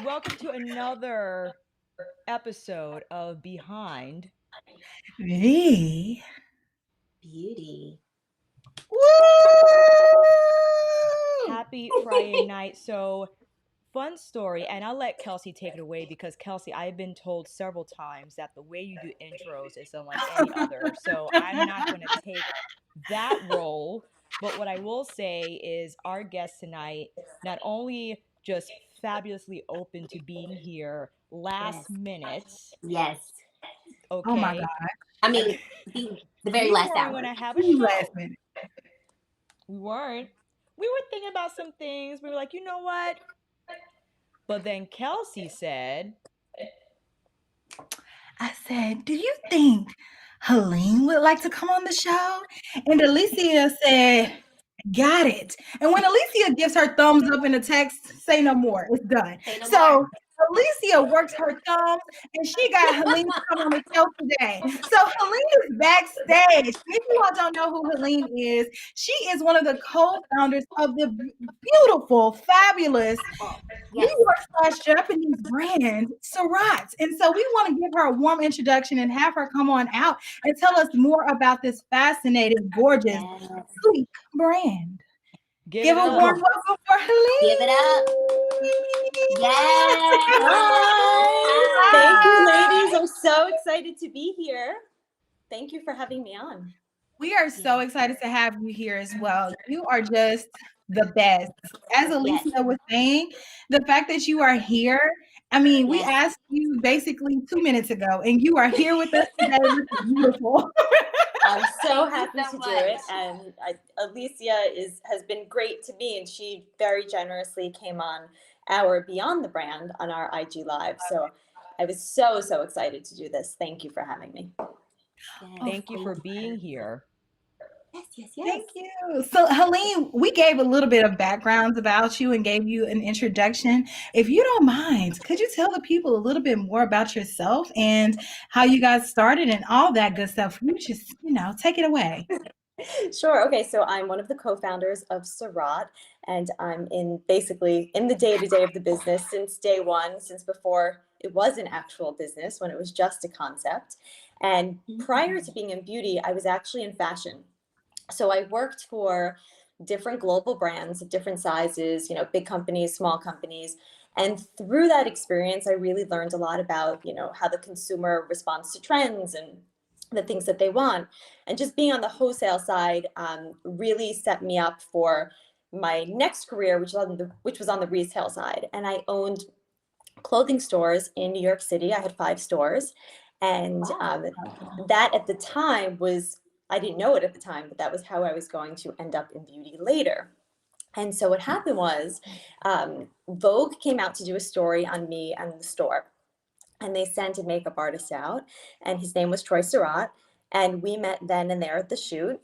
Welcome to another episode of Behind The Beauty. Woo! Happy Friday night. So, fun story, and I'll let Kelsey take it away because Kelsey, I've been told several times that the way you do intros is unlike any other. So, I'm not going to take that role. But what I will say is our guest tonight not only just fabulously open to being here last Yes. minute, Yes. Oh my okay? God. I mean, the very We last weren't hour. going to have a Last show. minute. We weren't. We were thinking about some things. We were like, you know what? But then Kelsey said, I said, do you think Heleyne would like to come on the show? And Alicia said, got it. And when Alicia gives her thumbs up in the text, say no more. It's done. Say no So more. Alicia worked her thumbs and she got Heleyne to come on the show today. So Heleyne is backstage. If you all don't know who Heleyne is, she is one of the co-founders of the beautiful, fabulous New Yes. York / Japanese brand, Surrat. And so we want to give her a warm introduction and have her come on out and tell us more about this fascinating, gorgeous, Yes. sleek brand. give Give it a up. warm welcome for Heleyne. Give it up. Yes. Hi. Thank Hi. you, ladies. I'm so excited to be here. Thank you for having me on. We are so excited to have you here as well. You are just the best. As Alicia Yes. was saying, the fact that you are here, I mean, we Yes. asked you basically 2 minutes ago, and you are here with us today. This is beautiful. I'm so Thank you happy so to do it. much. And Alicia has been great to me, and she very generously came on our Beyond the Brand on our IG Live. So I was so excited to do this. Thank you for having me. Yes. Thank you for being here. Yes. Thank you. So, Heleyne, we gave a little bit of backgrounds about you and gave you an introduction. If you don't mind, could you tell the people a little bit more about yourself and how you guys started and all that good stuff? You just, take it away. Sure. Okay. So I'm one of the co-founders of Surrat, and I'm basically in the day-to-day of the business since day one, since before it was an actual business, when it was just a concept. And prior to being in beauty, I was actually in fashion. So I worked for different global brands of different sizes, big companies, small companies. And through that experience, I really learned a lot about, how the consumer responds to trends and the things that they want. And just being on the wholesale side really set me up for my next career, which was on the retail side. And I owned clothing stores in New York City. I had 5 stores. And that at the time I didn't know it at the time, but that was how I was going to end up in beauty later. And so what happened was Vogue came out to do a story on me and the store. And they sent a makeup artist out, and his name was Troy Surrat. And we met then and there at the shoot.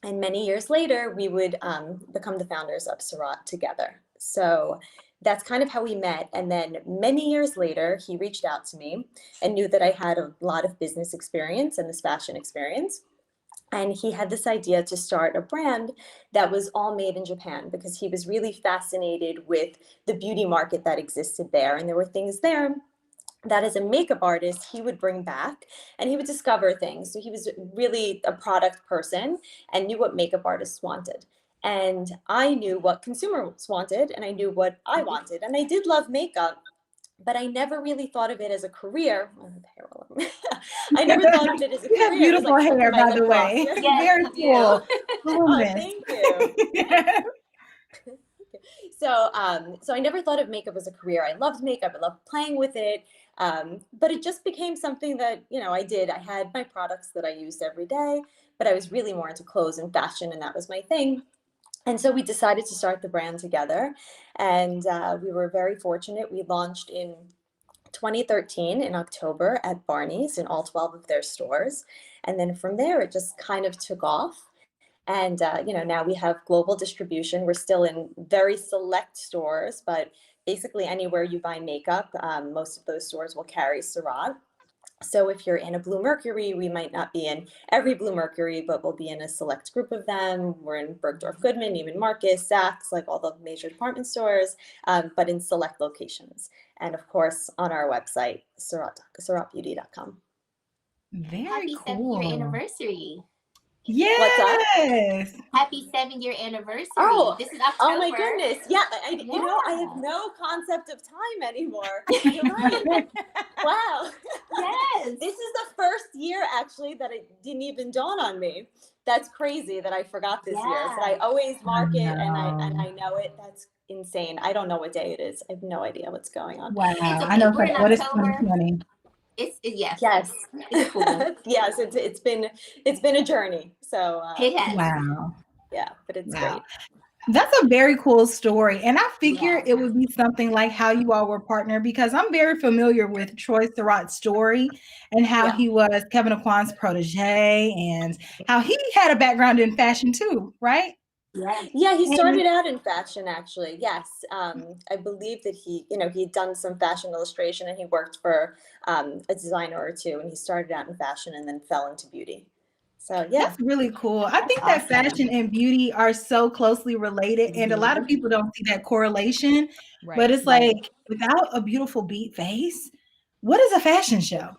And many years later, we would become the founders of Surrat together. So that's kind of how we met. And then many years later, he reached out to me and knew that I had a lot of business experience and this fashion experience. And he had this idea to start a brand that was all made in Japan because he was really fascinated with the beauty market that existed there. And there were things there that as a makeup artist, he would bring back and he would discover things. So he was really a product person and knew what makeup artists wanted. And I knew what consumers wanted and I knew what I wanted. And I did love makeup, but I never really thought of it as a career. I never thought of it as a You career. have beautiful It was like hair, my by lip the gloss. way. Yes, Very you cool. do. Oh, thank you. Yeah. So I never thought of makeup as a career. I loved makeup. I loved playing with it. But it just became something that, I did. I had my products that I used every day, but I was really more into clothes and fashion, and that was my thing. And so we decided to start the brand together, and we were very fortunate. We launched in 2013 in October at Barney's in all 12 of their stores. And then from there, it just kind of took off. And, now we have global distribution. We're still in very select stores, but basically anywhere you buy makeup, most of those stores will carry Surrat. So if you're in a Blue Mercury, we might not be in every Blue Mercury, but we'll be in a select group of them. We're in Bergdorf Goodman, Neiman Marcus, Saks, like all the major department stores, but in select locations. And of course, on our website, surratbeauty.com. Very Happy cool. 7-year anniversary. What's that? Yes. Happy 7-year anniversary. Oh, This is October. oh my goodness. Yeah, you know, I have no concept of time anymore. You're right. Wow. Yes. This is the first year actually that it didn't even dawn on me. That's crazy that I forgot this year. But I always mark it and I know it. That's insane. I don't know what day it is. I have no idea what's going on. Wow. It's okay. I know it's We're like, in what is October. 2020? Yes. Yes. It's cool. Yes, it's been a journey. So It has. Wow. yeah, but it's Wow. great. That's a very cool story. And I figure Yeah. it would be something like how you all were partnered, because I'm very familiar with Troy Surratt's story and how Yeah. he was Kevin Aquan's protege and how he had a background in fashion too, right? Yeah, he started out in fashion actually. Yes. I believe that he'd done some fashion illustration and he worked for a designer or two, and he started out in fashion and then fell into beauty. So yeah. That's really cool. I think That's that awesome. fashion and beauty are so closely related, and a lot of people don't see that correlation. Right. But it's like, without a beautiful beat face, what is a fashion show?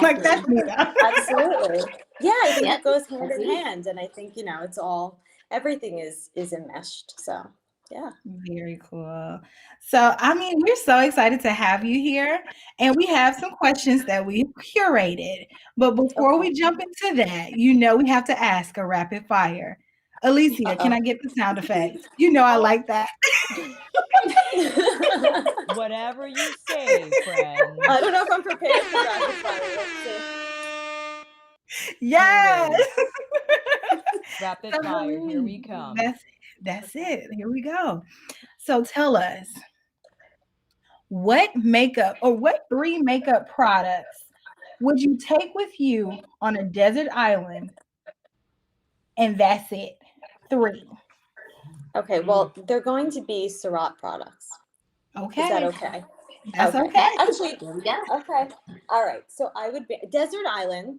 Like that's Absolutely. Yeah, I think Yep. it goes hand in hand, and I think it's all, everything is enmeshed. So yeah. very cool. So, I mean, we're so excited to have you here, and we have some questions that we curated. But before we jump into that, we have to ask a rapid fire. Alicia, can I get the sound effects? I like that. Whatever you say, friend. I don't know if I'm prepared for rapid fire. Let's see. Yes. Rapid fire, here we come. That's it. Here we go. So tell us, what makeup or what 3 makeup products would you take with you on a desert island? And that's it. 3. Okay, well, they're going to be Surratt products. Okay. Is that okay? That's okay. Actually, There we go. okay. All right. So I would be desert island.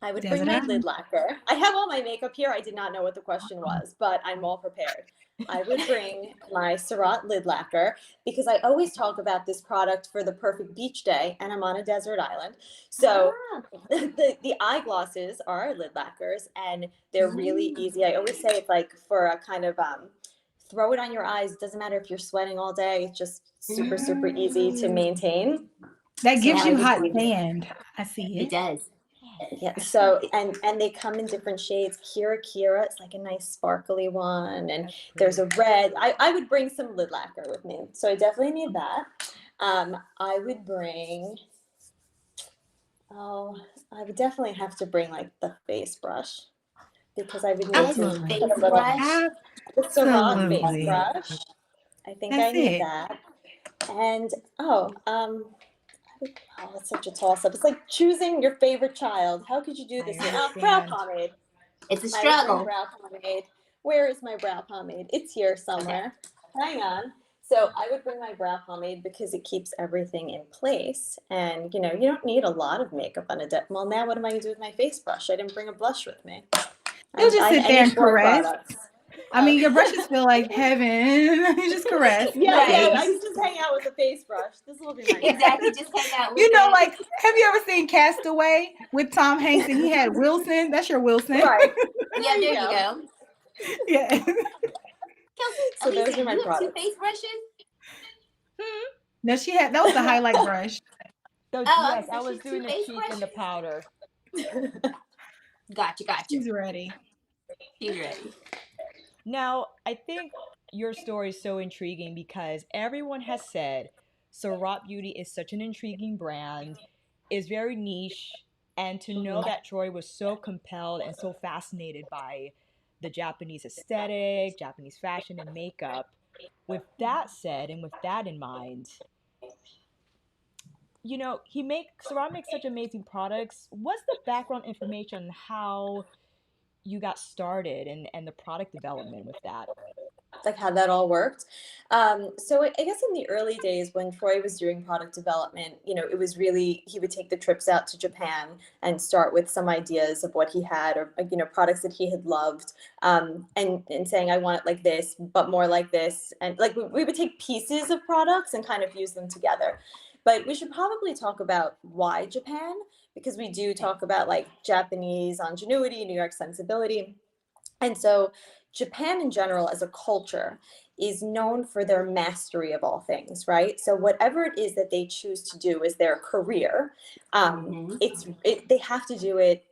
I would bring Desert my island. lid lacquer. I have all my makeup here. I did not know what the question was, but I'm all prepared. I would bring my Surratt lid lacquer because I always talk about this product for the perfect beach day, and I'm on a desert island. So the eyeglasses are lid lacquers, and they're really easy. I always say it's like for a kind of throw it on your eyes. It doesn't matter if you're sweating all day. It's just super, super easy to maintain. That gives So you I hot would bring- sand. I see It it. does. Yeah, so and they come in different shades. Kira, it's like a nice sparkly one, and there's a red. I would bring some lid lacquer with me, so I definitely need that. I would bring. Oh, I would definitely have to bring like the face brush because I would need Absolutely. to put a little the Surratt face Absolutely. brush. I think That's I need it. that. And it's such a toss-up. It's like choosing your favorite child. How could you do this? Brow understand. pomade. It's a I would bring struggle. brow pomade. Where is my brow pomade? It's here somewhere. Hang on. So I would bring my brow pomade because it keeps everything in place. And you don't need a lot of makeup on a well, now what am I gonna do with my face brush? I didn't bring a blush with me. You'll just sit there need and 4 caress. products. I mean, your brushes feel like heaven. You just caress. Yeah, Right. I can just hang out with the face brush. This will be nice. Exactly. Just hang out with Like, have you ever seen Castaway with Tom Hanks and he had Wilson? That's your Wilson. Right. Yeah, there you go. Yeah. Kelsey, So Alicia, those are my you have 2 products. face brushes? No, that was the highlight brush. Yes, I so was she's doing the two-faced cheek and the brushes? powder. Gotcha. She's ready. She's ready. Now, I think your story is so intriguing because everyone has said Surratt Beauty is such an intriguing brand, is very niche, and to know that Troy was so compelled and so fascinated by the Japanese aesthetic, Japanese fashion and makeup. With that said, and with that in mind, Surratt makes such amazing products. What's the background information on how you got started and the product development with that? like how that all worked. So I guess in the early days when Troy was doing product development, it was really, he would take the trips out to Japan and start with some ideas of what he had, or products that he had loved, and saying, I want it like this, but more like this. And like we would take pieces of products and kind of use them together. But we should probably talk about why Japan, because we do talk about like Japanese ingenuity, New York sensibility. And so Japan in general as a culture is known for their mastery of all things, right? So whatever it is that they choose to do as their career, they have to do it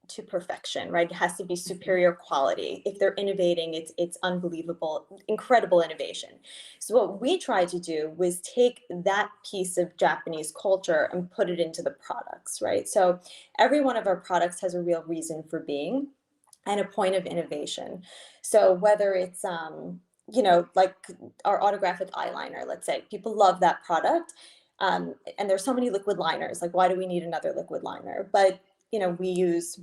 to perfection, right? It has to be superior quality. If they're innovating, it's unbelievable, incredible innovation. So what we tried to do was take that piece of Japanese culture and put it into the products, right? So every one of our products has a real reason for being and a point of innovation. So whether it's like our autographic eyeliner, let's say, people love that product. And there's so many liquid liners, like why do we need another liquid liner? But we use,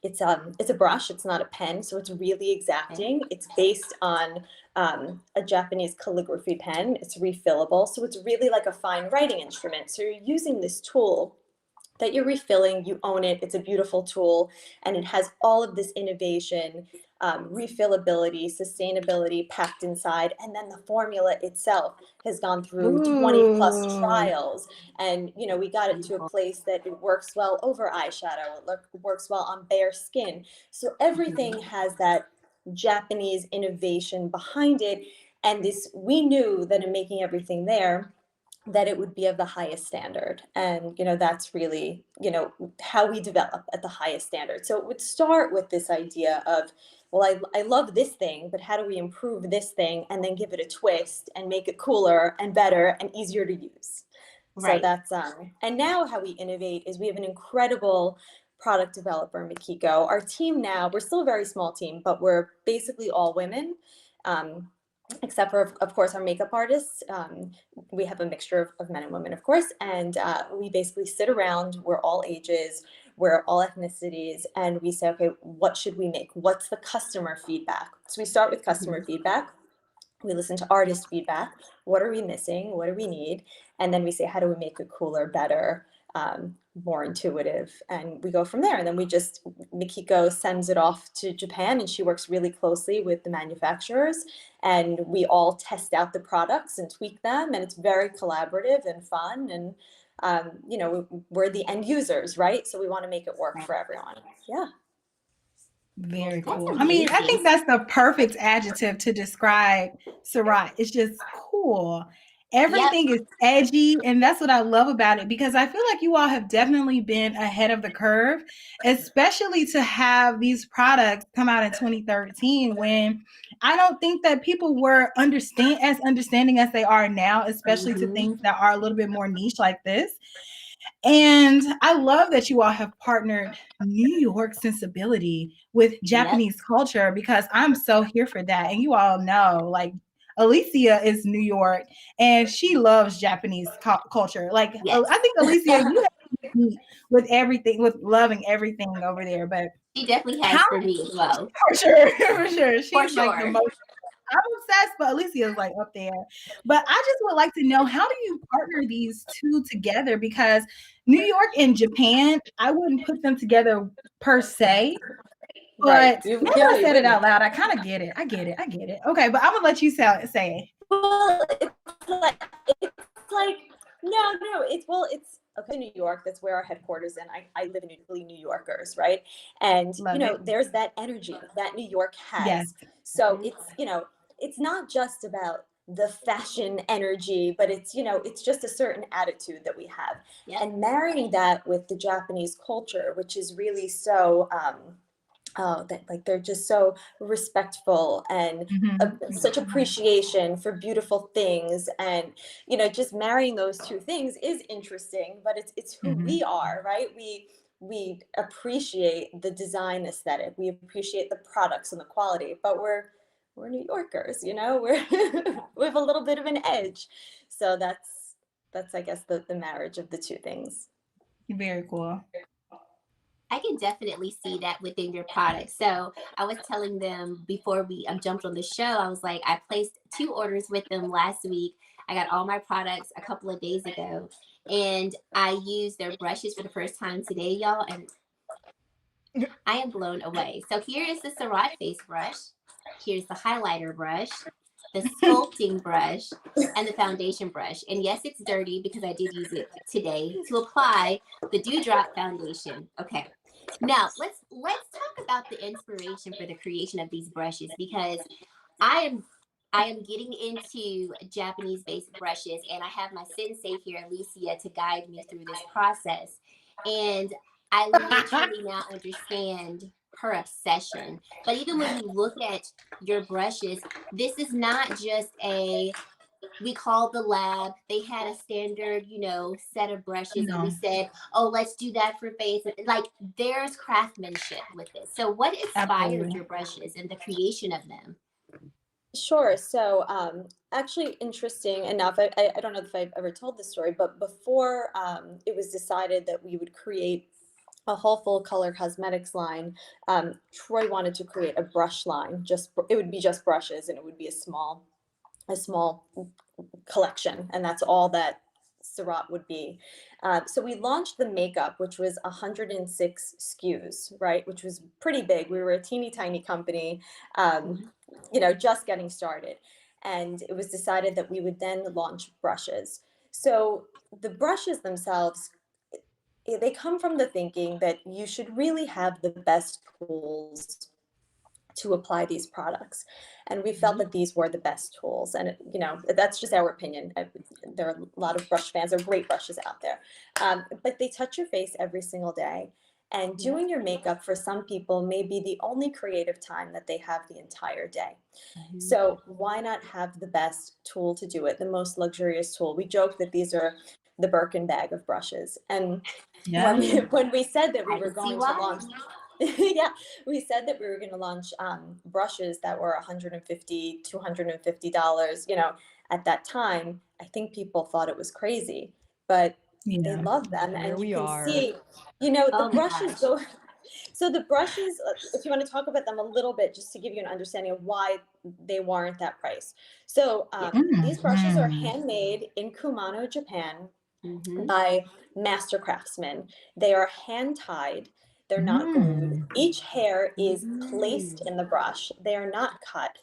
it's a brush, it's not a pen, so it's really exacting. It's based on a Japanese calligraphy pen. It's refillable, so it's really like a fine writing instrument. So you're using this tool that you're refilling, you own it, it's a beautiful tool, and it has all of this innovation, refillability, sustainability packed inside, and then the formula itself has gone through 20 plus trials, and we got it to a place that it works well over eyeshadow, it works well on bare skin. So everything has that Japanese innovation behind it, and we knew that in making everything there, that it would be of the highest standard. And, that's really, how we develop at the highest standard. So it would start with this idea of, well, I love this thing, but how do we improve this thing and then give it a twist and make it cooler and better and easier to use? Right. So that's, and now how we innovate is we have an incredible product developer, Mikiko. Our team now, we're still a very small team, but we're basically all women. Except for, of course, our makeup artists. We have a mixture of men and women, of course, and we basically sit around, we're all ages, we're all ethnicities, and we say, okay, what should we make? What's the customer feedback? So we start with customer feedback. We listen to artist feedback. What are we missing? What do we need? And then we say, how do we make it cooler, better, more intuitive? And we go from there. And then Mikiko sends it off to Japan, and she works really closely with the manufacturers, and we all test out the products and tweak them. And it's very collaborative and fun. And, we're the end users, right? So we want to make it work for everyone. Yeah. Very cool. I mean, I think that's the perfect adjective to describe Surrat. It's just cool. Everything is edgy, and that's what I love about it, because I feel like you all have definitely been ahead of the curve, especially to have these products come out in 2013, when I don't think that people were understanding as they are now, especially to things that are a little bit more niche like this. And I love that you all have partnered New York sensibility with Japanese culture, because I'm so here for that. And you all know, like, Alicia is New York and she loves Japanese culture. Like, I think Alicia, you have to with everything, with loving everything over there. But she definitely has for me as well. For sure. She's like the most. I'm obsessed, but Alicia is like up there. But I just would like to know, how do you partner these two together? Because New York and Japan, I wouldn't put them together per se. But now that I said it out loud, I kind of get it. I get it. Okay, but I'm gonna let you say it. Well, it's like no, it's okay, New York, that's where our headquarters, and I live in New Yorkers, right? And there's that energy that New York has. Yes. So it's not just about the fashion energy, but it's just a certain attitude that we have. Yep. And marrying that with the Japanese culture, which is really so that like they're just so respectful and such appreciation for beautiful things, and just marrying those two things is interesting, but it's who we are, right? We appreciate the design aesthetic, we appreciate the products and the quality, but we're New Yorkers, we're we have a little bit of an edge, so that's I guess the marriage of the two things. Very cool. I can definitely see that within your product. So I was telling them before we jumped on the show, I was like, I placed 2 orders with them last week. I got all my products a couple of days ago, and I used their brushes for the first time today, y'all, and I am blown away. So here is the Surrat face brush. Here's the highlighter brush, the sculpting brush, and the foundation brush. And yes, it's dirty because I did use it today to apply the Dewdrop foundation. Okay. Now let's talk about the inspiration for the creation of these brushes, because I am getting into Japanese based brushes, and I have my sensei here, Alicia, to guide me through this process. And I literally now understand her obsession. But even when you look at your brushes, this is not just we called the lab, they had a standard, set of brushes, and we No, said, oh, let's do that for face. Like, there's craftsmanship with this. So what inspired absolutely. your brushes and the creation of them? Sure. So, actually, interesting enough, I don't know if I've ever told this story, but before it was decided that we would create a whole full color cosmetics line, Troy wanted to create a brush line. It would be just brushes, and it would be a small collection, and that's all that Surrat would be. So we launched the makeup, which was 106 SKUs, right? Which was pretty big. We were a teeny tiny company, just getting started. And it was decided that we would then launch brushes. So the brushes themselves, they come from the thinking that you should really have the best tools to apply these products, and we felt that these were the best tools. And that's just our opinion. There are a lot of brush fans. There are great brushes out there, but they touch your face every single day, and doing your makeup for some people may be the only creative time that they have the entire day. So why not have the best tool to do it, the most luxurious tool? We joke that these are the Birkin bag of brushes. And Yeah. when we said that we I were can see going to why. launch yeah, we said that we were going to launch brushes that were $150, $250. At that time, I think people thought it was crazy, but they Yeah. love them. Here And you we can are. see, Oh the my brushes gosh. go. So the brushes, if you want to talk about them a little bit, just to give you an understanding of why they warrant that price. So Yeah. these brushes are Mhm. handmade in Kumano, Japan, Mm-hmm. by master craftsmen. They are hand tied. They're not glued. Mm. Each hair is placed Mm. in the brush. They are not cut.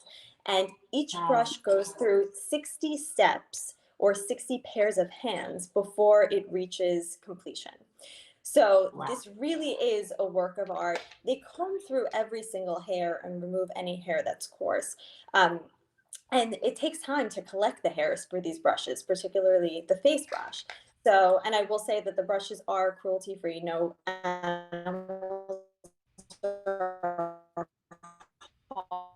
And each Got it. brush goes through 60 steps or 60 pairs of hands before it reaches completion. So Wow. this really is a work of art. They comb through every single hair and remove any hair that's coarse. Um, and it takes time to collect the hairs for these brushes, particularly the face brush. So, and I will say that the brushes are cruelty free. No animals are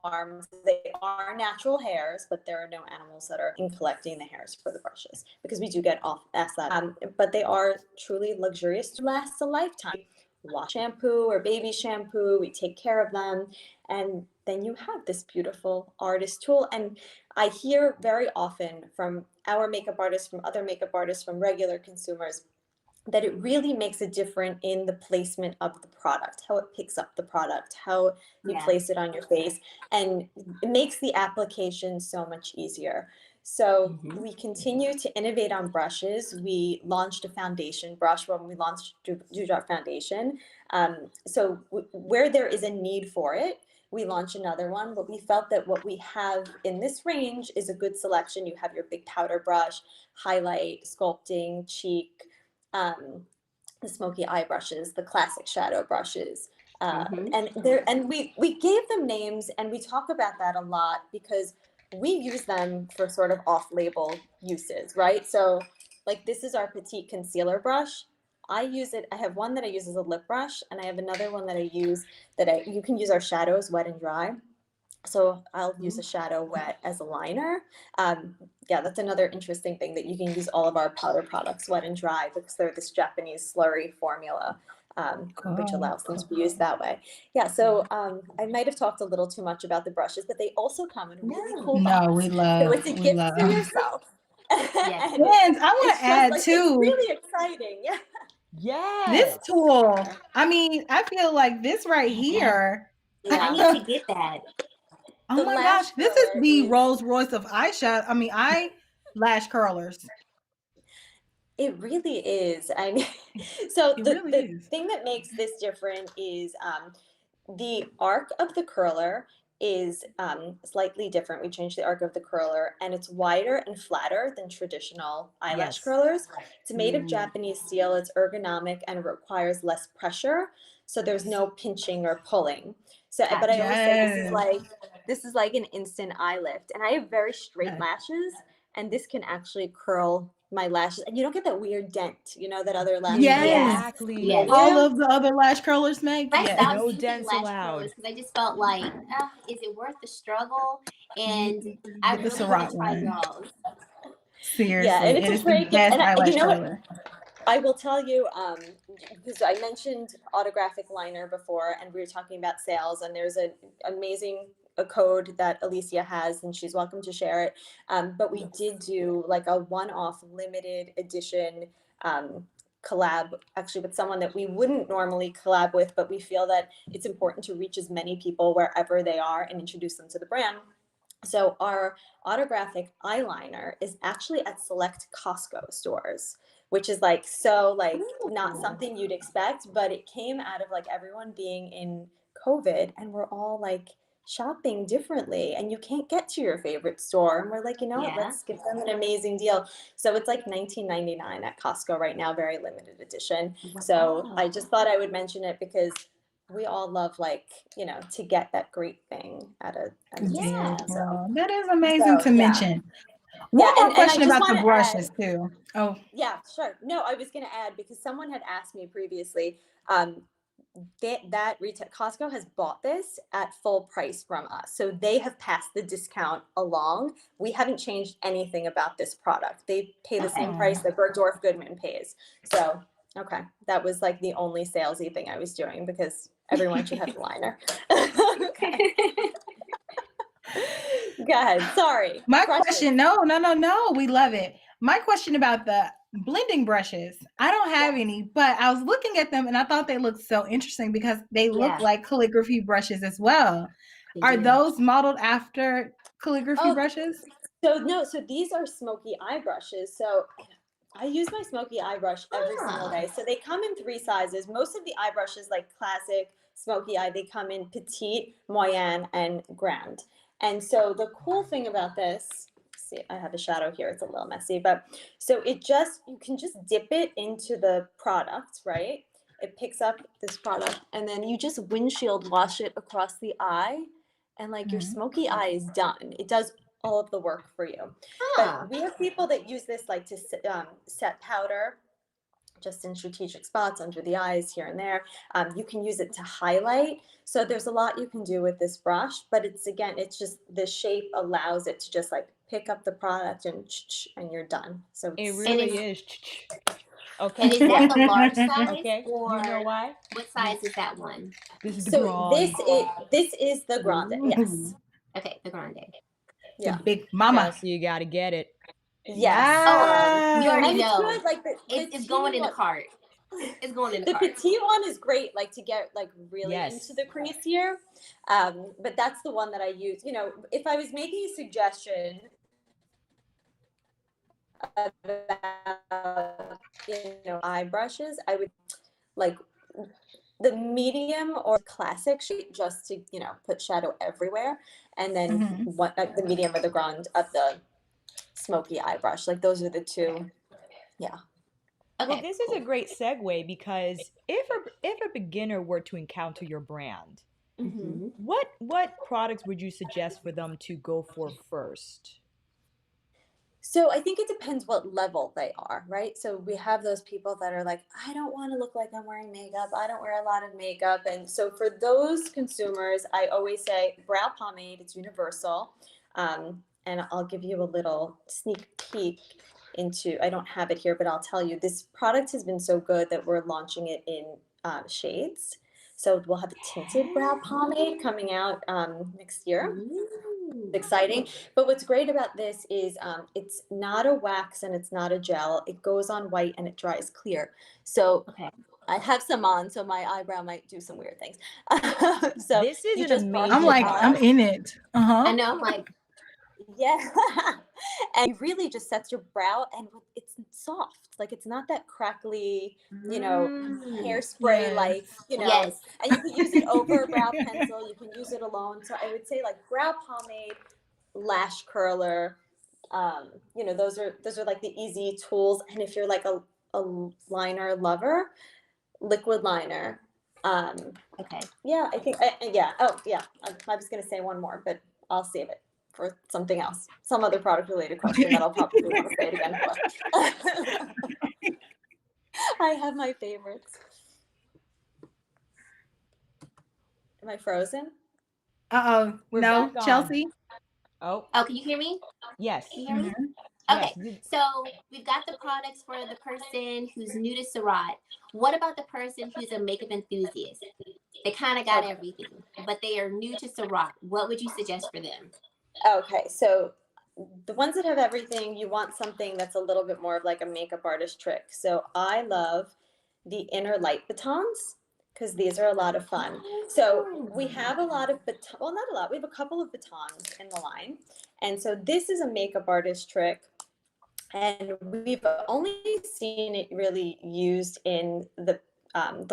harmed. They are natural hairs, but there are no animals that are in collecting the hairs for the brushes, because we do get asked that. But they are truly luxurious to last a lifetime. Wash shampoo or baby shampoo, we take care of them, and then you have this beautiful artist tool. And I hear very often from our makeup artists, from other makeup artists, from regular consumers, that it really makes a difference in the placement of the product, how it picks up the product, how you Yeah. place it on your face, and it makes the application so much easier. So Mm-hmm. we continue to innovate on brushes. We launched a foundation brush when we launched Dewdrop Foundation. Where there is a need for it, we launch another one, but we felt that what we have in this range is a good selection. You have your big powder brush, highlight, sculpting, cheek, the smoky eye brushes, the classic shadow brushes. Mm-hmm. And we gave them names, and we talk about that a lot because we use them for sort of off-label uses, right? So like, this is our petite concealer brush. I use it. I have one that I use as a lip brush, and I have another one that I use you can use our shadows wet and dry. So I'll use a shadow wet as a liner. Yeah, that's another interesting thing, that you can use all of our powder products wet and dry, because they're this Japanese slurry formula, which Cool. allows them to be used that way. Yeah, so I might have talked a little too much about the brushes, but they also come in a really No. cool No, box. we So love, it's a we gift for love. yourself. Yes. And And I want it's to just add like, it's too. really exciting. Yeah. This Yes. tool, I mean, I feel like this right Yeah. here. I Yeah. need to get that. Oh The my gosh, lash this is curler the is, Rolls Royce of eyeshadow. I mean, eyelash curlers. it really is. I mean, so It the really the is. thing that makes this different is the arc of the curler is slightly different. We changed the arc of the curler, and it's wider and flatter than traditional eyelash Yes. curlers. It's made of Mm. Japanese steel. It's ergonomic and it requires less pressure, so there's no pinching or pulling. So, but I Gotcha. always say Yes. this is like an instant eye lift, and I have very straight Yes. lashes, and this can actually curl my lashes, and you don't get that weird dent, that other lash Yes. curlers Exactly. Yes. give All you. of the other lash curlers make. I Yes. stopped No using dents lash allowed. curlers because I just felt like, is it worth the struggle? You And I get the really want Surratt to try one. y'all's. Yeah, and Seriously, it's it a is the great gift. best And you eyelash know what? curler. I will tell you, because I mentioned autographic liner before, and we were talking about sales, and there's an amazing a code that Alicia has, and she's welcome to share it. But we did do like a one-off limited edition collab, actually with someone that we wouldn't normally collab with, but we feel that it's important to reach as many people wherever they are and introduce them to the brand. So our autographic eyeliner is actually at select Costco stores, which is like not Ooh. something you'd expect, but it came out of like everyone being in COVID and we're all like shopping differently and you can't get to your favorite store. And we're like, you know what, Yeah. let's give them an amazing deal. So it's like $19.99 at Costco right now, very limited edition. So Wow. I just thought I would mention it because we all love to get that great thing at a Yeah. discount. Beautiful. That is amazing to Yeah. mention. Yeah, One more and I question just about the want to add, brushes too. Oh, yeah, sure. No, I was going to add because someone had asked me previously, um, that retail Costco has bought this at full price from us. So they have passed the discount along. We haven't changed anything about this product. They pay the same Okay. price that Bergdorf Goodman pays. So, okay, that was like the only salesy thing I was doing because everyone should have a liner. Okay. Go ahead. Sorry. my Brushes. question. No. We love it. My question about the blending brushes. I don't have any, but I was looking at them and I thought they looked so interesting because they look Yeah. like calligraphy brushes as well. They Are do. those modeled after calligraphy Oh, brushes? so these are smoky eye brushes. So I use my smoky eye brush every single day. So they come in 3 sizes. Most of the eye brushes, like classic smoky eye, they come in petite, moyenne, and grand. And so the cool thing about this, see, I have a shadow here. It's a little messy, but so you can just dip it into the product, right? It picks up this product, and then you just windshield wash it across the eye, and like your smoky eye is done. It does all of the work for you. Huh. But we have people that use this like to set powder just in strategic spots under the eyes here and there. You can use it to highlight. So there's a lot you can do with this brush, but it's just the shape allows it to just like pick up the product and you're done. So It it's, And really is is. and Okay. is that the large size Okay. or You know why? what size is that one? This is the so grand. this is the grande. Yes. Okay, the grande. The Yeah. big mama. Kelsey, you got to get it. Yes. Oh, you already And it's know. good. Like It's going in the cart. It's going in the The cart. petite one is great, like to get like really Yes. into the crease here. But that's the one that I use. If I was making a suggestion about eye brushes, I would like the medium or classic shade just to put shadow everywhere, and then the medium or the grand of the smoky eye brush. Like those are the two. Yeah. Okay. Well, this is a great segue because if a beginner were to encounter your brand, Mm-hmm. what products would you suggest for them to go for first? So I think it depends what level they are, right? So we have those people that are like, I don't want to look like I'm wearing makeup. I don't wear a lot of makeup. And so for those consumers, I always say brow pomade, it's universal. And I'll give you a little sneak peek I don't have it here, but I'll tell you, this product has been so good that we're launching it in shades. So we'll have a tinted brow pomade coming out next year. exciting. But what's great about this is it's not a wax and it's not a gel. It goes on white and it dries clear. So Okay. I have some on, so my eyebrow might do some weird things. So This is you an just brush I'm amazing it like, I'm product. off. in it. I know. I'm like, Yeah. And it really just sets your brow, and it's soft. Like it's not that crackly, hairspray Yes. like, yes. and you can use it over a brow pencil. You can use it alone. So I would say like brow pomade, lash curler, those are like the easy tools. And if you're like a liner lover, liquid liner. Okay. Yeah, I think, yeah. Oh, yeah. I was going to say one more, but I'll save it for something else, some other product related question that I'll probably want to say it again for. I have my favorites. Am I frozen? Uh-oh. We're No, back on. Chelsea? Oh, Oh, can you hear me? yes. Can you hear me? Mhm. Yes. Okay, so we've got the products for the person who's new to Surrat. What about the person who's a makeup enthusiast? They kind of got everything, but they are new to Surrat. What would you suggest for them? Okay, so the ones that have everything, you want something that's a little bit more of like a makeup artist trick. So I love the inner light batons because these are a lot of fun. So we have a lot of well, not a lot. We have a couple of batons in the line, and so this is a makeup artist trick. And we've only seen it really used in the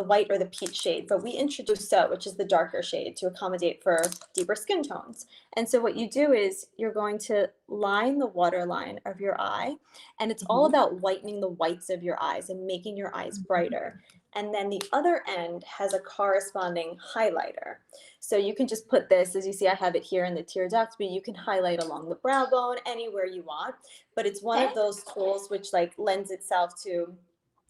white or the peach shade, but we introduced So, which is the darker shade, to accommodate for deeper skin tones. And so what you do is you're going to line the waterline of your eye, and it's all about whitening the whites of your eyes and making your eyes brighter. And then the other end has a corresponding highlighter. So you can just put this, as you see, I have it here in the tear duct, but you can highlight along the brow bone, anywhere you want. But it's one of those tools which like lends itself to,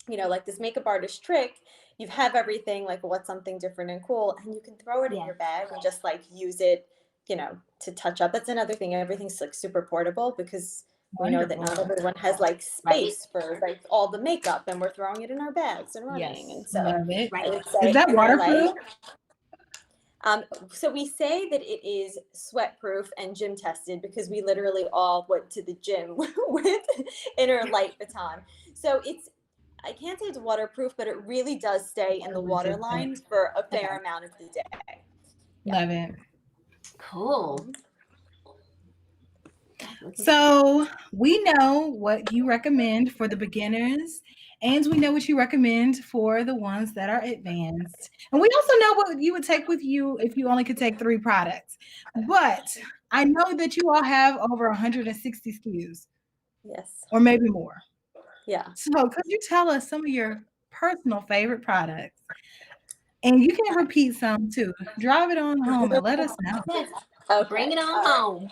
like this makeup artist trick. You have everything, like what's something different and cool, and you can throw it in your bag and just like use it, to touch up. That's another thing. Everything's like super portable because we know that not Wonderful. everyone has like space for like all the makeup, and we're throwing it in our bags and running. Yes. And so Love it. I would Is say that inner light. waterproof? So we say that it is sweat proof and gym tested because we literally all went to the gym with inner light baton. So I can't say it's waterproof, but it really does stay in the water line for a fair amount of the day. Love it. Cool. So we know what you recommend for the beginners, and we know what you recommend for the ones that are advanced. And we also know what you would take with you if you only could take 3 products. But I know that you all have over 160 SKUs. Yes. Or maybe more. Yeah. So could you tell us some of your personal favorite products? And you can repeat some too. Drive it on home and let us know. Yes. Okay. Bring it on home.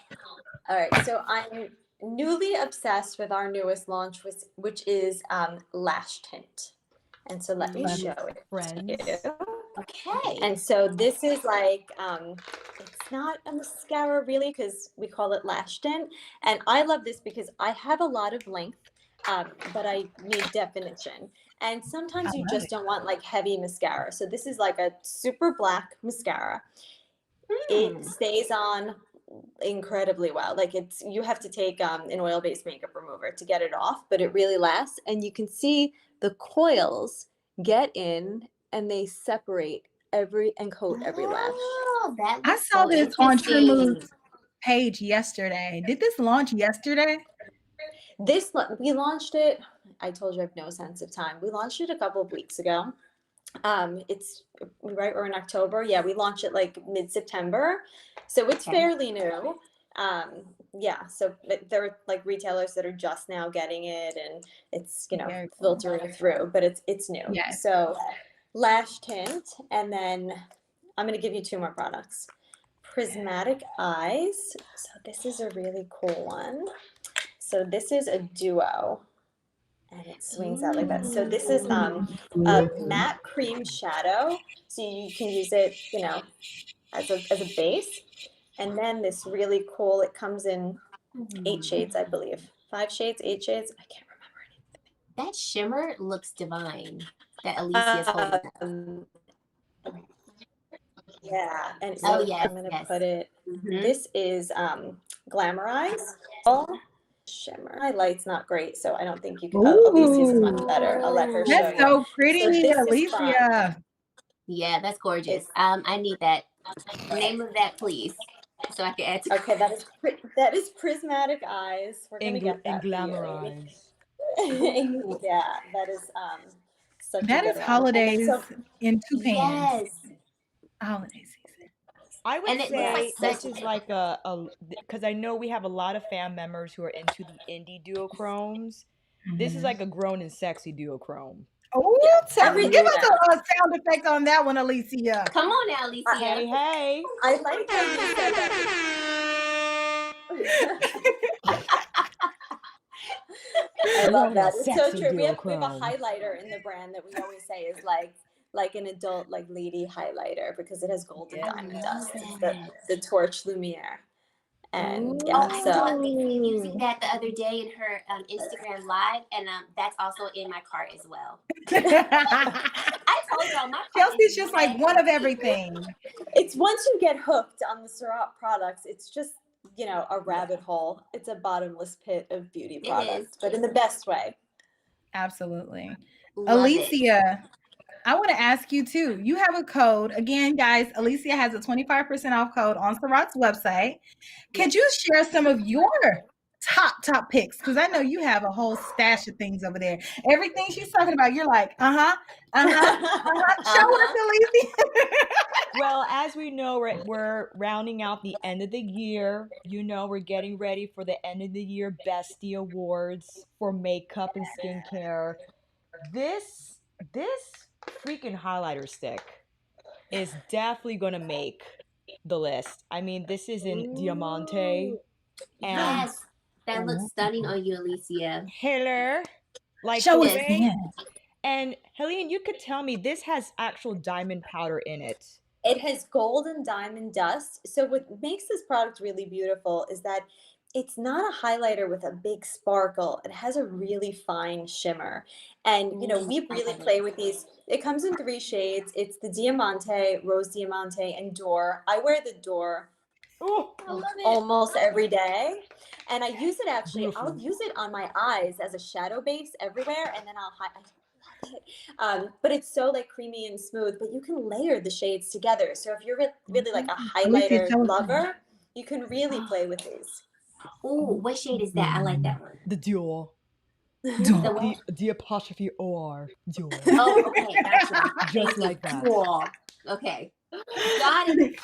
All right. So I'm newly obsessed with our newest launch, which is lash tint. And so let me show it Friends. to you. Okay. And so this is like, it's not a mascara really because we call it lash tint. And I love this because I have a lot of length, but I need definition. And sometimes you just don't want like heavy mascara. So this is like a super black mascara. It stays on incredibly well. Like you have to take an oil-based makeup remover to get it off, but it really lasts. And you can see the coils get in and they separate and coat every lash. Oh, that I looks saw so this on True interesting. Move's page yesterday. Did this launch yesterday? We launched it. I told you I have no sense of time. We launched it a couple of weeks ago. It's right. We're in October. Yeah, we launched it like mid-September, so it's fairly new. Yeah, so there are like retailers that are just now getting it, and it's Very cool. filtering through, but it's new. Yes. So lash tint, and then I'm going to give you 2 more products. Prismatic eyes. So this is a really cool one. So this is a duo, and it swings out like that. So this is a matte cream shadow. So you can use it, as a base. And then this really cool, it comes in 8 shades, I believe. 5 shades, 8 shades. I can't remember anything. That shimmer looks divine that Alicia's holding up. Yeah, and Oh so yes, I'm gonna yes. put it. Mhm. This is Glamorize Shimmer. My light's not great, so I don't think you can. Oh, Alicia's is much better. I'll let her show That's you. so pretty, So this is fun. Alicia. Yeah, that's gorgeous. It's I need that. Name of that, please, so I can add to. okay. That is prismatic eyes. We're gonna get And that for you. glamorize. Yeah, that is such a That good is one. And then holidays so in two pans. Yes, Holiday season. I would and it looks like say this such. is like because I know we have a lot of fan members who are into the indie duochromes. This is like a grown and sexy duochrome. Oh, I give agree with us a sound effect on that one, Alicia. Come on now, Alicia. Hey, hey. I like how you said that. I love that. It's so true. We have a highlighter in the brand that we always say is like an adult like lady highlighter because it has golden diamond dust. It's the Torch Lumiere. And yeah, I saw Alicia using that the other day in her Instagram live, and that's also in my cart as well. I told y'all my cart Chelsea's is just like one of everything. It's once you get hooked on the Surrat products, it's just a rabbit hole. It's a bottomless pit of beauty products, but in the best way. Absolutely. Love Alicia, I want to ask you too. You have a code. Again, guys, Alicia has a 25% off code on Surratt's website. Could you share some of your top picks? Because I know you have a whole stash of things over there. Everything she's talking about, you're like, Show us, Alicia. Well, as we know, we're rounding out the end of the year. We're getting ready for the end of the year Bestie Awards for makeup and skincare. This freaking highlighter stick is definitely gonna make the list. I mean, this is in Diamante. And yes, that looks stunning on you, Alicia. Hello, like Show the us way. again. And Heleyne, you could tell me this has actual diamond powder in it. It has gold and diamond dust. So what makes this product really beautiful is that it's not a highlighter with a big sparkle. It has a really fine shimmer. And, we really play with these. It comes in 3 shades. It's the Diamante, Rose Diamante, and Door. I wear the Door almost every day. And I use it I'll use it on my eyes as a shadow base everywhere. And then but it's so like creamy and smooth, but you can layer the shades together. So if you're really like a highlighter lover, you can really play with these. Oh, what shade is that? I like that one. The Dior. The apostrophe OR. Dior. Oh, okay, gotcha. Just like that. Cool. Okay. Got it.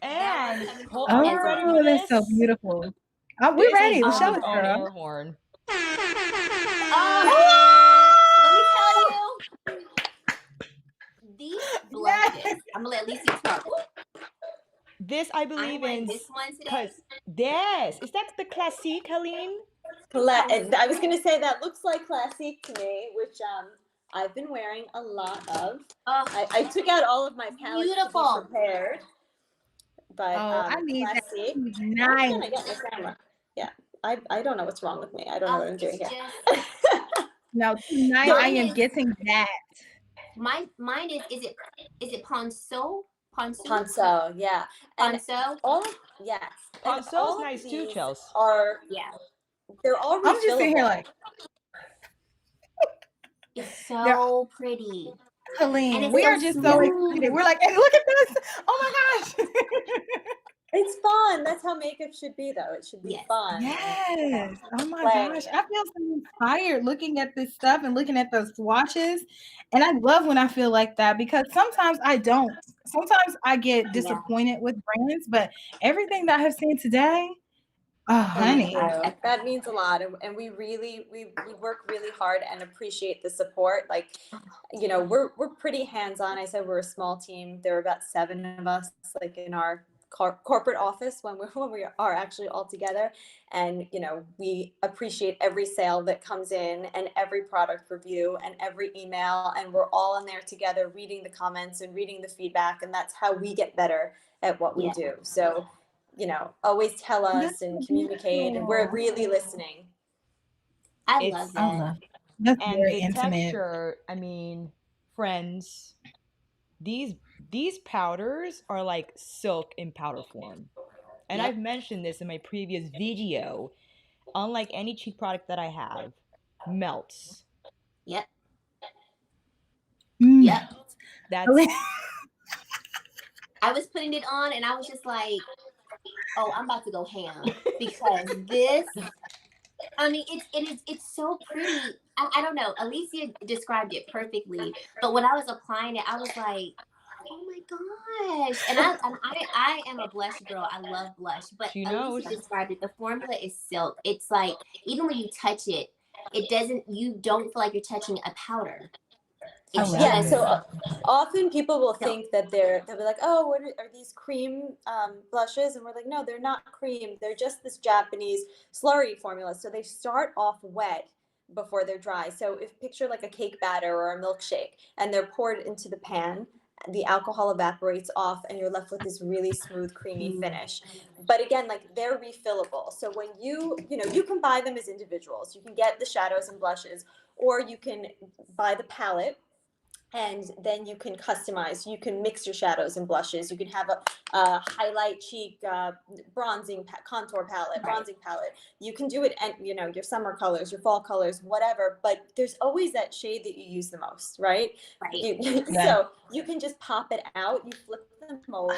And that's so beautiful. We're ready. Let's show it, girl. Air horn. Let me tell you, these blushes. I'm gonna let Lisa start. This I believe in. This one today. Yes, is that the classique, Heleyne? I was gonna say that looks like classique to me, which I've been wearing a lot of. I took out all of my palettes to be prepared. But I need classique. Nice. Can I get my camera? Yeah, I don't know what's wrong with me. I don't know what I'm doing here. No, tonight I am getting that. Mine is it Ponceau? Ponceau, yeah. Ponceau? Yes. Ponceau's nice too, Chelsea. They're all refillable. I'm just sitting here like. It's so pretty. Heleyne, we are just so excited. We're like, hey, look at this. Oh my gosh. It's fun. That's how makeup should be, though. It should be fun. Yes. Oh my gosh. I feel so inspired looking at this stuff and looking at those swatches. And I love when I feel like that because sometimes I don't. Sometimes I get disappointed with brands, but everything that I have seen today, oh, honey. That means a lot. And we work really hard and appreciate the support. Like, we're pretty hands-on. I said we're a small team. There are about 7 of us, like in our corporate office when we are actually all together. And, we appreciate every sale that comes in and every product review and every email. And we're all in there together reading the comments and reading the feedback. And that's how we get better at what we do. So, always tell us and communicate, and we're really listening. I love that. That's and very the intimate. texture, I mean, friends, these these powders are like silk in powder form. And Yep. I've mentioned this in my previous video. Unlike any cheek product that I have, melts. Yep. Mm. Yep. That's I was putting it on and I was just like, oh, I'm about to go ham because this, I mean, it's so pretty. I don't know. Alicia described it perfectly, but when I was applying it, I was like, oh my gosh! And I am a blush girl. I love blush, but She knows. Alicia described it. The formula is silk. It's like even when you touch it, it doesn't. You don't feel like you're touching a powder. I It's love Yeah, it. just so often people will silk. think that they'll be like, oh, what are these cream blushes? And we're like, no, they're not cream. They're just this Japanese slurry formula. So they start off wet before they're dry. So if picture like a cake batter or a milkshake and they're poured into the pan, the alcohol evaporates off and you're left with this really smooth, creamy finish. But again, like they're refillable. So when you can buy them as individuals. You can get the shadows and blushes, or you can buy the palette and then you can customize. You can mix your shadows and blushes. You can have a highlight cheek bronzing contour palette, bronzing palette. You can do it, and your summer colors, your fall colors, whatever. But there's always that shade that you use the most, right? Right. Yeah. So you can just pop it out. You flip them over.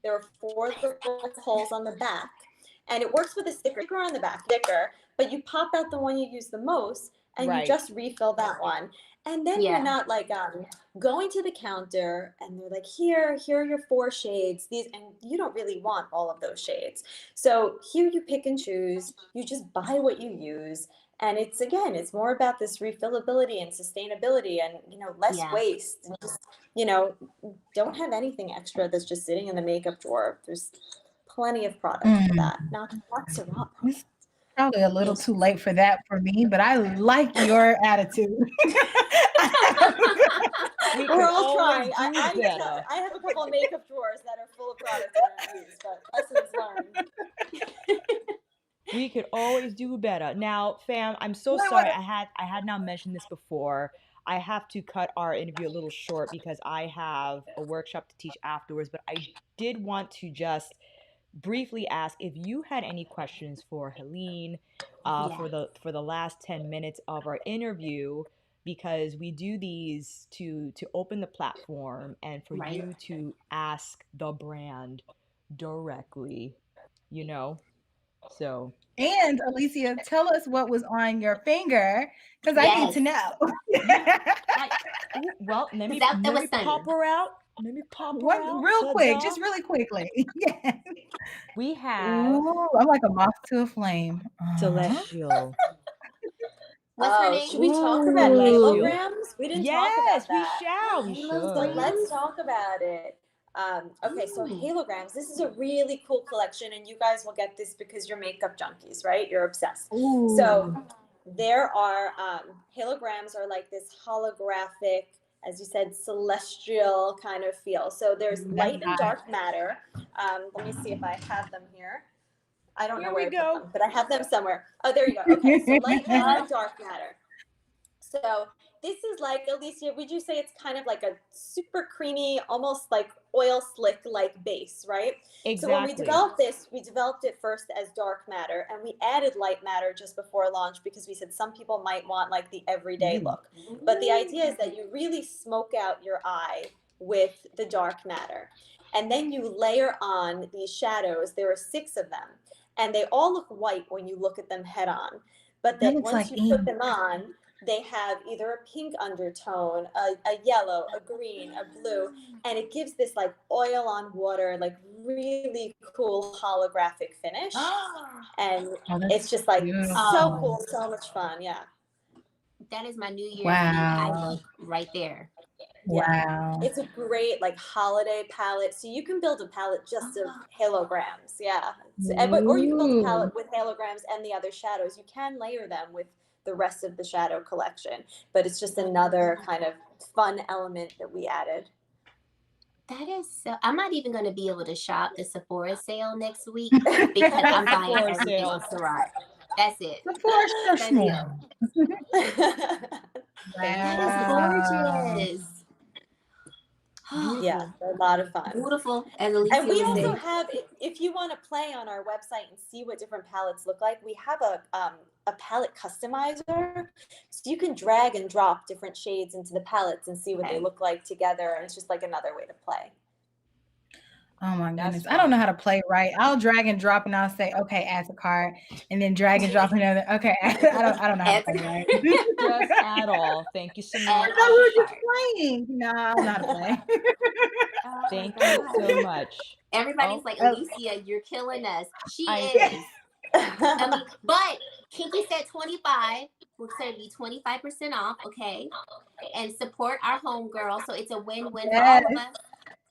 There are 4 little holes on the back, and it works with a sticker on the back, but you pop out the one you use the most, and you Right. just refill that one. And then Yeah. you're not like going to the counter and they're like, here are your 4 shades. These, and you don't really want all of those shades. So here you pick and choose. You just buy what you use. And it's more about this refillability and sustainability and, less Yeah. waste. And just, don't have anything extra that's just sitting in the makeup drawer. There's plenty of product for that. Not Surratt. It's probably a little too late for that for me, but I like your attitude. We We're could all always trying. do better. I have a couple of makeup drawers that are full of products that I don't use, but lessons learned. We could always do better. Now, fam, I'm so Well, sorry. I had not mentioned this before. I have to cut our interview a little short because I have a workshop to teach afterwards, but I did want to just briefly ask if you had any questions for Heleyne Yeah. for the last 10 minutes of our interview, because we do these to open the platform and for Right. you to ask the brand directly, So and Alicia, tell us what was on your finger, because I need to know. Well, let me That was pop her out. Let me pop her out. Real quick, Ta-da. just really quickly. Yeah. We have Ooh, I'm like a moth to a flame. Celestial. What's her name? Should we talk about Celestial. halograms? We didn't talk Yes, about that. we shall. We So should. let's talk about it. Okay, so halograms. This is a really cool collection, and you guys will get this because you're makeup junkies, right? You're obsessed. Ooh. So there are halograms are like this holographic, as you said, celestial kind of feel. So there's light and dark matter. Let me see if I have them here. I don't know where I put them, but I have them somewhere. Oh, there you go. Okay, so light matter and dark matter. So this is like, Alicia, would you say it's kind of like a super creamy, almost like oil slick like base, right? Exactly. So when we developed this, we developed it first as dark matter, and we added light matter just before launch because we said some people might want like the everyday look. But the idea is that you really smoke out your eye with the dark matter. And then you layer on these shadows. There are 6 of them, and they all look white when you look at them head on. But then once you put them on, they have either a pink undertone, a yellow, a green, a blue, and it gives this like oil on water, like really cool holographic finish. And it's just like so cool, so much fun. Yeah. That is my New Year's Eve Wow. eye look right there. Wow. It's a great like holiday palette. So you can build a palette just of halograms. Yeah. Or you can build a palette with halograms and the other shadows. You can layer them with the rest of the shadow collection, but it's just another kind of fun element that we added. That is so. I'm not even going to be able to shop the Sephora sale next week because I'm buying everything on Surrat. That's it. Sephora's so small. That is gorgeous. Yeah, Beautiful. they're a lot of fun. Beautiful, as And Alicia we would also say. have, if you want to play on our website and see what different palettes look like, we have a palette customizer. So you can drag and drop different shades into the palettes and see what they look like together. And it's just like another way to play. Oh my That's goodness. I don't know fun. how to play right. I'll drag and drop and I'll say, okay, add a card, and then drag and drop another. Okay, I don't know how to play right. Just at all. Thank you so Add much. I thought we art were just card. playing. No, I don't know how to play. Oh my Thank you so God. much. Everybody's Oh, like, Oh, Alicia, you're killing us. She I is. I mean, but Kinky said 25. We're going to be 25% off, okay? And support our homegirl. So it's a win-win for yes, all of us.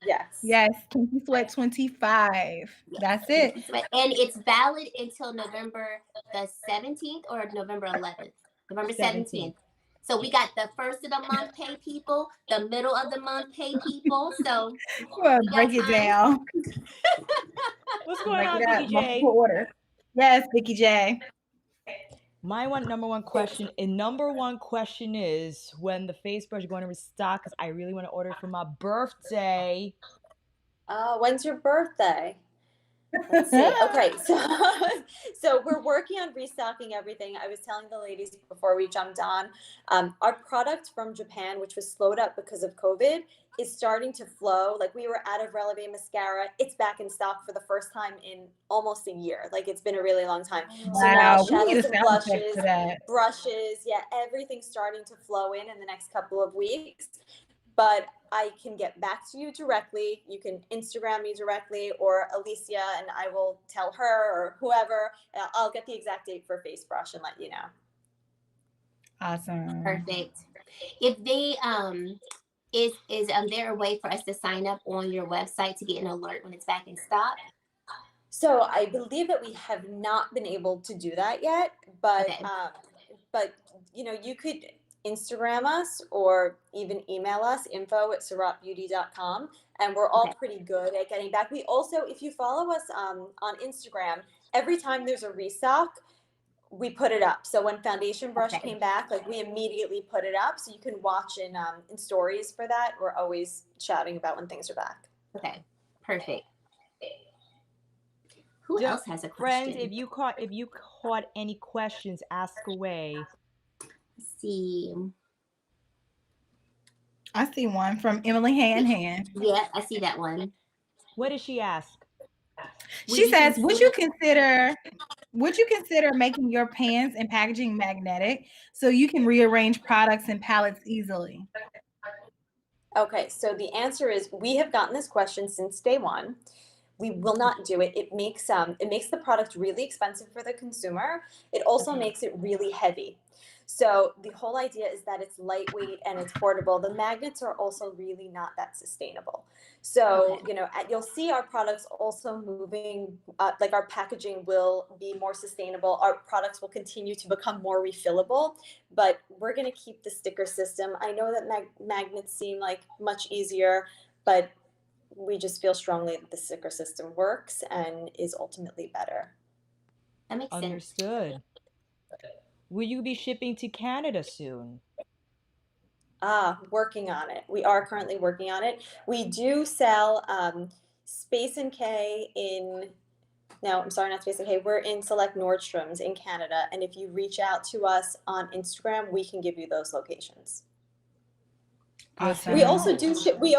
Yes. yes. Kinky Sweat 25. Yes. That's it. Kinky Sweat. And it's valid until November the 17th or November 11th? November 17th. 17th. So we got the first of the month pay people, the middle of the month pay people. So Well, we got break it time. down. What's going Break on, it Vicky up. Multiple J? orders. Yes, Vicky J. My number one question, and number one question is when the face brush is going to restock because I really want to order for my birthday. When's your birthday? Let's see. Okay, so we're working on restocking everything. I was telling the ladies before we jumped on, our product from Japan, which was slowed up because of COVID, is starting to flow. Like we were out of Releve mascara, it's back in stock for the first time in almost a year. Like it's been a really long time. So now Wow. We need a shadows and sound effect blushes, for that. brushes, yeah, everything's starting to flow in the next couple of weeks. But I can get back to you directly. You can Instagram me directly, or Alicia, and I will tell her or whoever. I'll get the exact date for face brush and let you know. Awesome. Perfect. If they is there a way for us to sign up on your website to get an alert when it's back in stock? So I believe that we have not been able to do that yet, but Okay. but you could Instagram us or even email us info@surrattbeauty.com, and we're all pretty good at getting back. We also, if you follow us on Instagram, every time there's a restock, we put it up. So when foundation brush came back, like we immediately put it up, so you can watch in stories for that. We're always chatting about when things are back. Okay, perfect. Who else has a question? Friends, if you caught any questions, ask away. Let's see. I see one from Emily Hand. Yeah, I see that one. What did she ask? She says, would you consider making your pans and packaging magnetic so you can rearrange products and palettes easily? Okay, so the answer is we have gotten this question since day one. We will not do it. It makes the product really expensive for the consumer. It also makes it really heavy. So the whole idea is that it's lightweight and it's portable. The magnets are also really not that sustainable. So, you'll see our products also moving, like our packaging will be more sustainable. Our products will continue to become more refillable, but we're going to keep the sticker system. I know that magnets seem like much easier, but we just feel strongly that the sticker system works and is ultimately better. That makes sense. Understood. Will you be shipping to Canada soon? Working on it. We are currently working on it. We do sell Space and K no, I'm sorry, not Space and K. We're in select Nordstroms in Canada. And if you reach out to us on Instagram, we can give you those locations. Awesome. We also ship, we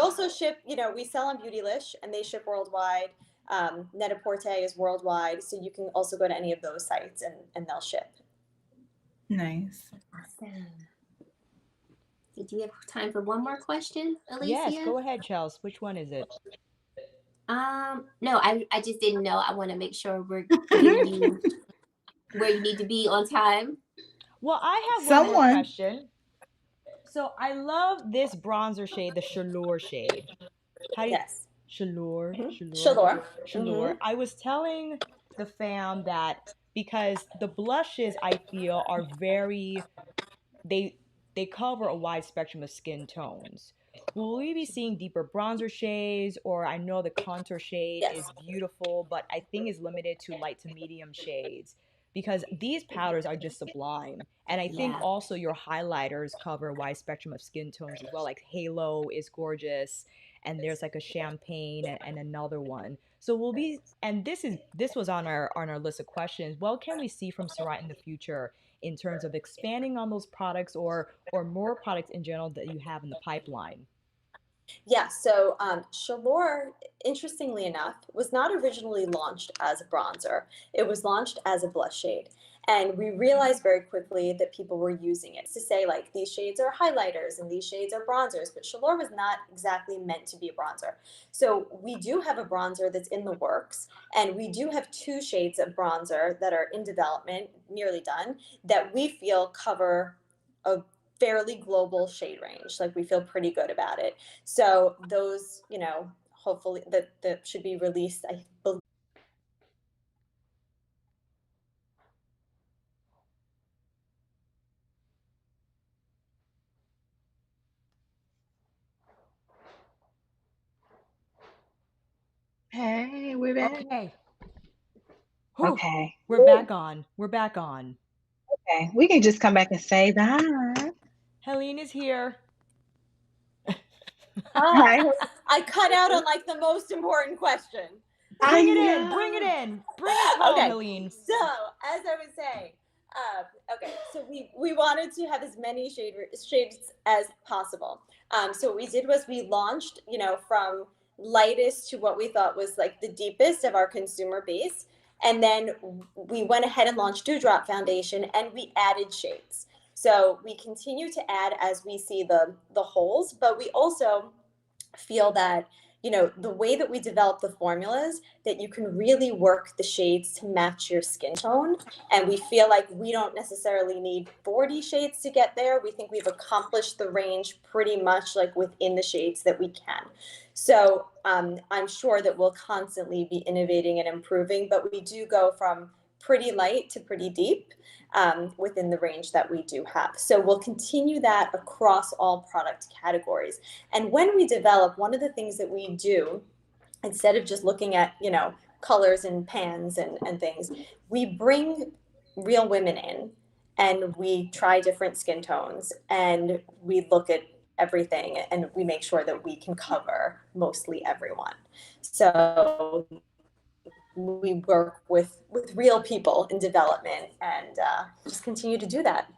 sell on Beautylish and they ship worldwide. Net-a-Porter is worldwide. So you can also go to any of those sites and they'll ship. Nice. Awesome. Did you have time for one more question, Alicia? Yes, go ahead, Chelsea. Which one is it? No, I just didn't know. I want to make sure we're getting you where you need to be on time. Well, I have one more question. So I love this bronzer shade, the Chaleur shade. How do you? Yes. Chaleur. Mm-hmm. I was telling the fam that because the blushes I feel are they cover a wide spectrum of skin tones. Will we be seeing deeper bronzer shades, or I know the contour shade is beautiful, but I think is limited to light to medium shades because these powders are just sublime. And I think also your highlighters cover a wide spectrum of skin tones as well. Like Halo is gorgeous. and there's like a champagne and another one. So we'll be, and this was on our list of questions. What can we see from Surrat in the future in terms of expanding on those products or more products in general that you have in the pipeline? Yeah, so Shalor, interestingly enough, was not originally launched as a bronzer. It was launched as a blush shade. And we realized very quickly that people were using it to say, like, these shades are highlighters and these shades are bronzers, but Shalor was not exactly meant to be a bronzer. So we do have a bronzer that's in the works, and we do have two shades of bronzer that are in development, nearly done, that we feel cover a fairly global shade range. Like, we feel pretty good about it. So those, hopefully that should be released, I believe. Hey, we're back. Okay. Whew. Okay. We're back on. We're back on. Okay. We can just come back and say that. Helene is here. Ah, Hi. I cut out on like the most important question. I Bring it in. Bring it know. in. Bring us home, Okay, Helene. so as I was saying, okay, so we wanted to have as many shades as possible. So what we did was we launched, from lightest to what we thought was like the deepest of our consumer base, and then we went ahead and launched Dewdrop Foundation, and we added shades. So we continue to add as we see the holes, but we also feel that the way that we develop the formulas, that you can really work the shades to match your skin tone, and we feel like we don't necessarily need 40 shades to get there. We think we've accomplished the range pretty much like within the shades that we can. So I'm sure that we'll constantly be innovating and improving, but we do go from pretty light to pretty deep within the range that we do have. So we'll continue that across all product categories. And when we develop, one of the things that we do, instead of just looking at, colors and pans and things, we bring real women in and we try different skin tones and we look at everything and we make sure that we can cover mostly everyone. So we work with real people in development and just continue to do that.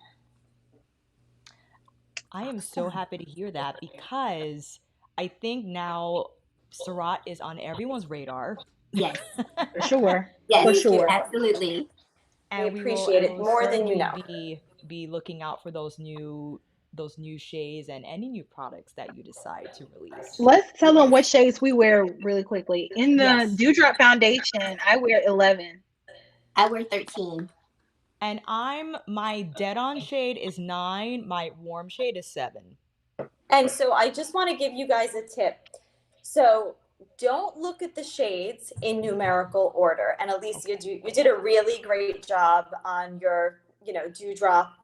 I am so happy to hear that because I think now Surrat is on everyone's radar. Yes. For sure. For Yes. Thank you. sure. Absolutely. We appreciate And it we'll more than you certainly know. be looking out for those new shades and any new products that you decide to release. Let's tell them Yes. what shades we wear really quickly. In the Yes. Dewdrop Foundation, I wear 11. I wear 13. And my dead on shade is 9, my warm shade is 7. And so I just want to give you guys a tip. So don't look at the shades in numerical order. And Alicia, you did a really great job on your, dewdrop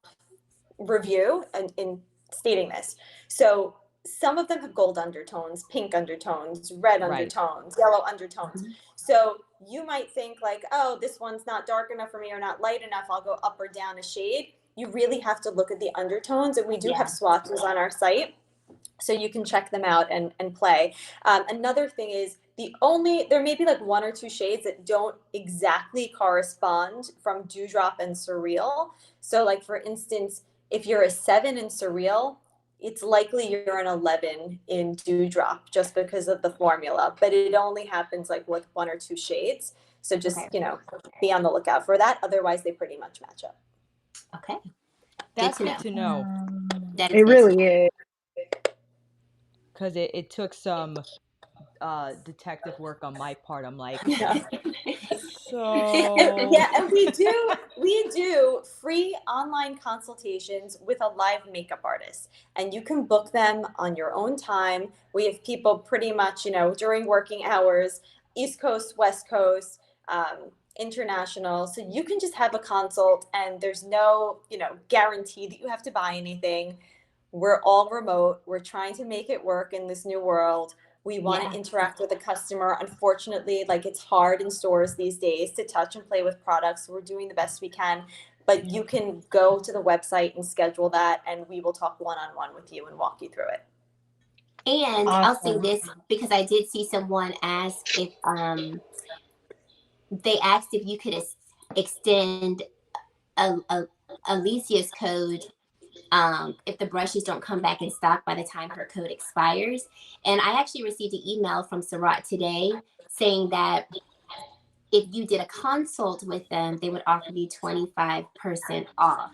review and in stating this. So some of them have gold undertones, pink undertones, red Right. undertones, yellow undertones. Mhm. So you might think like, oh, this one's not dark enough for me or not light enough. I'll go up or down a shade. You really have to look at the undertones. And we do have Yeah. swatches on our site, so you can check them out and play. Another thing is there may be like one or two shades that don't exactly correspond from Dewdrop and Surreal. So like, for instance, if you're a 7 in Surreal, it's likely you're an 11 in Dewdrop just because of the formula, but it only happens like with one or two shades. So just, Okay. be on the lookout for that. Otherwise, they pretty much match up. Okay. That's to good know. to know That is It good to really know. is. because it took some detective work on my part. I'm like, Yeah. so Yeah, and we do free online consultations with a live makeup artist, and you can book them on your own time. We have people pretty much, during working hours, East Coast, West Coast, international. So you can just have a consult, and there's no, guarantee that you have to buy anything. We're all remote. We're trying to make it work in this new world. We want Yeah. to interact with the customer. Unfortunately, like, it's hard in stores these days to touch and play with products. So we're doing the best we can, but you can go to the website and schedule that, and we will talk one-on-one with you and walk you through it. And I'll say Awesome. this because I did see someone ask if they asked if you could extend Alicia's code if the brushes don't come back in stock by the time her code expires. And I actually received an email from Surrat today saying that if you did a consult with them, they would offer you 25% off.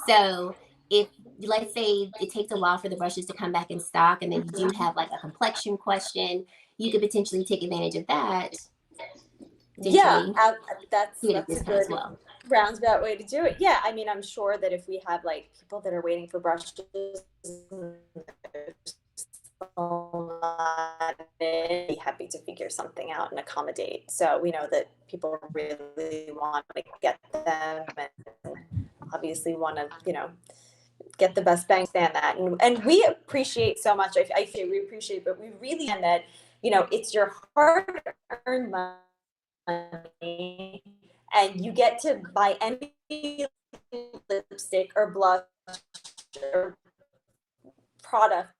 So if, let's say it takes a while for the brushes to come back in stock, and then you do have like a complexion question, you could potentially take advantage of that. Yeah, Get a that's a discount good as well. roundabout way to do it. Yeah, I mean, I'm sure that if we have like people that are waiting for brushes, be happy to figure something out and accommodate. So we know that people really want to get them and obviously want to, get the best bang stand that. And we appreciate so much. I say we appreciate, but we really, and that, it's your hard-earned money and you get to buy any lipstick or blush or product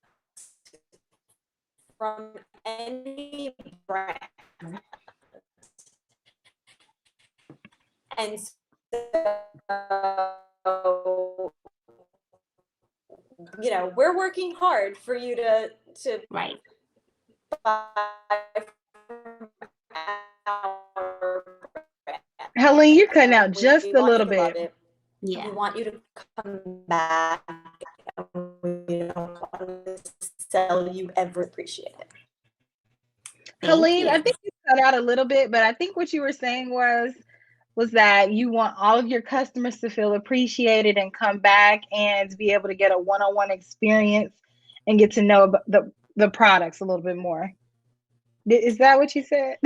from any brand. And so, we're working hard for you to Right. buy from our brand. Heleyne, you're cutting out just We a want you little to love bit. it. Yeah. We want you to come back. We don't want to sell you ever. Appreciate it. Heleyne, I think you cut out a little bit, but I think what you were saying was that you want all of your customers to feel appreciated and come back and be able to get a one-on-one experience and get to know the products a little bit more. Is that what you said?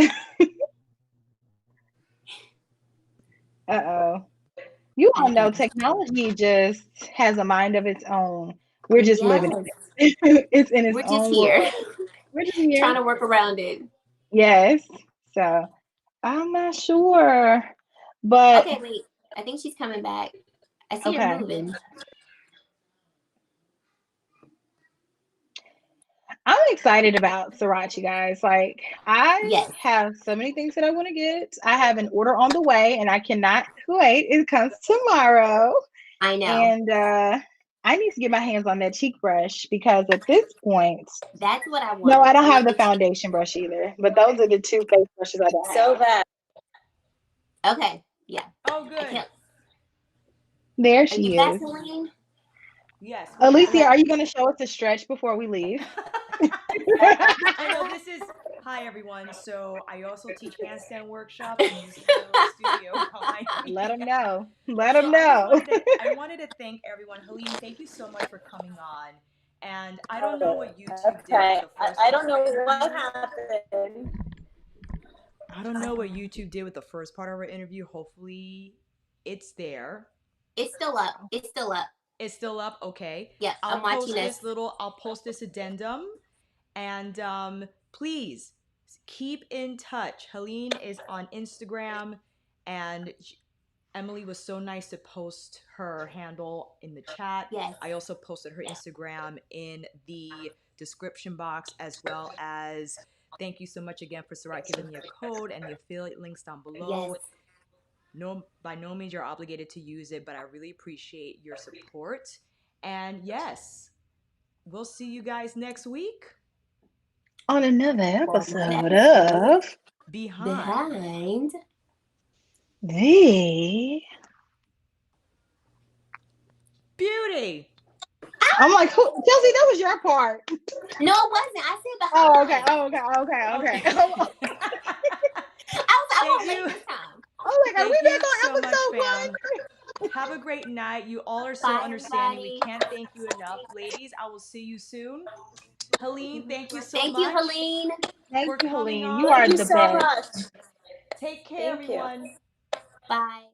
Uh-oh. You all know technology just has a mind of its own. We're just living in it. It's in its We're own just here. world. We're just here. Trying to work around it. Yes. So I'm not sure. But okay, wait. I think she's coming back. I see her okay. moving. I'm excited about Surrat, you guys. Like, I Yes. have so many things that I want to get. I have an order on the way, and I cannot wait. It comes tomorrow. I know. And I need to get my hands on that cheek brush because at this point, that's what I want. No, I don't have the foundation brush either. But those are the two face brushes I don't have. So bad. Okay. Yeah. Oh, good. There she is. Vaseline? Yes. Alicia, are you going to show us a stretch before we leave? I know this is. Hi everyone. So I also teach handstand workshops in this little studio behind me. Let them know. Let them know. I wanted to thank everyone. Heleyne, thank you so much for coming on. And I don't know what YouTube did with the first I don't know part of our what interview. happened. I don't know what YouTube did with the first part of our interview. Hopefully, it's there. It's still up. It's still up. It's still up. Okay. Yeah. I'll post this addendum, and please keep in touch. Heleyne is on Instagram, and Emily was so nice to post her handle in the chat. Yes. I also posted her Instagram in the description box, as well as thank you so much again for Surrat giving me a code and the affiliate links down below. Yes. No, by no means you're obligated to use it, but I really appreciate your support. And yes, we'll see you guys next week on another episode of Behind the Beauty. I'm like, Kelsee, that was your part. No, it wasn't. I said behind. Oh, okay. I won't make this time. Oh my God, we back on episode 1. Have a great night. You all are so understanding. We can't thank you enough. Ladies, I will see you soon. Heleyne, thank you so much. Thank you, Heleyne. Thank you, Heleyne. You are the best. Take care, everyone. Bye.